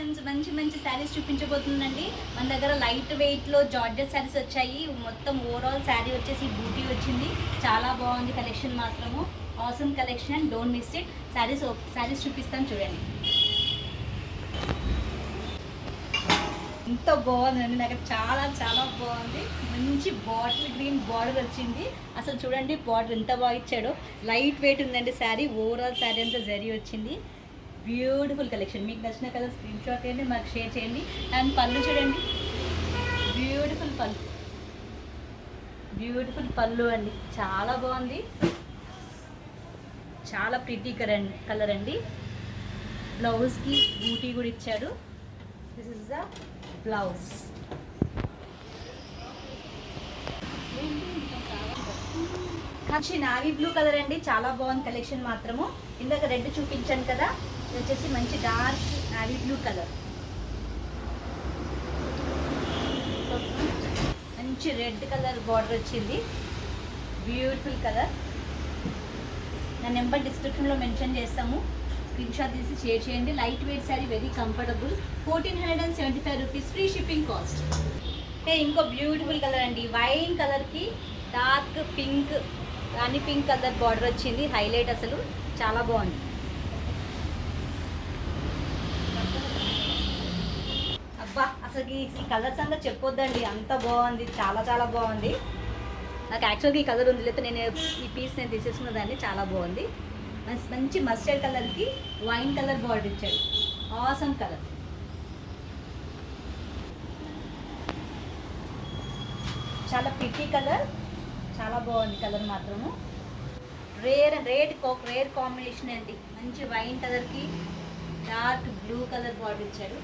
Friends, మంచి మంచి శారీస్ చూపించబోతుందండి. మన దగ్గర లైట్ వెయిట్లో జార్జెట్ శారీస్ వచ్చాయి. మొత్తం ఓవరాల్ శారీ వచ్చేసి బూటీ వచ్చింది. చాలా బాగుంది కలెక్షన్ మాత్రము. Awesome collection, don't miss it. Saris చూపిస్తాను చూడండి. ఎంత బాగుందండి, నాకు చాలా చాలా బాగుంది. మంచి బాటిల్ గ్రీన్ బార్డర్ వచ్చింది. అసలు చూడండి బార్డర్ ఎంత బాగా ఇచ్చాడో. లైట్ వెయిట్ ఉందండి శారీ. ఓవరాల్ శారీ అంతా జరీ వచ్చింది. Beautiful collection. మీకు నచ్చిన కలర్ స్క్రీన్ షాట్ చేయండి, మాకు షేర్ చేయండి. అండ్ పళ్ళు చూడండి, బ్యూటిఫుల్ పళ్ళు అండి. చాలా బాగుంది, చాలా ప్రిటీ కలర్ అండి. బ్లౌజ్కి బూటీ కూడా ఇచ్చాడు. This is the blouse. మంచి నావీ బ్లూ కలర్ అండి. చాలా బాగుంది కలెక్షన్ మాత్రము. ఇందాక రెడ్ చూపించాను కదా, ఇది వచ్చేసి మంచి డార్క్ నావీ బ్లూ కలర్. మంచి రెడ్ కలర్ బార్డర్ వచ్చింది. Beautiful colour. నా నెంబర్ డిస్క్రిప్షన్లో మెన్షన్ చేస్తాము, స్క్రీన్ షాట్ తీసి షేర్ చేయండి. Light weight sari, very comfortable. 1475 rupees, free shipping cost. ఇంకో బ్యూటిఫుల్ కలర్ అండి. వైన్ కలర్కి డార్క్ పింక్, రాణి పింక్ కలర్ బార్డర్ వచ్చింది. హైలైట్, అసలు చాలా బాగుంది. అబ్బా, అసలు ఈ కలర్స్ అంతా చెప్పొద్దండి, అంత బాగుంది. చాలా చాలా బాగుంది. నాకు యాక్చువల్గా ఈ కలర్ ఉంది, లేకపోతే నేను ఈ పీస్ నేను తీసేసుకున్న దాన్ని. చాలా బాగుంది. మంచి మస్టర్డ్ కలర్కి వైన్ కలర్ బార్డర్ ఇచ్చాడు. Awesome colour. చాలా ప్రిటీ కలర్, చాలా బాగుంది కలర్ మాత్రము. రేర్ కాంబినేషన్ అండి. మంచి వైన్ కలర్కి డార్క్ బ్లూ కలర్ బార్డర్ ఇచ్చాడు.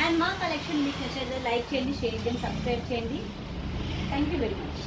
అండ్ మా కలెక్షన్ మీకు నచ్చేది లైక్ చేయండి, షేర్ చేయండి, సబ్స్క్రైబ్ చేయండి. Thank you very much.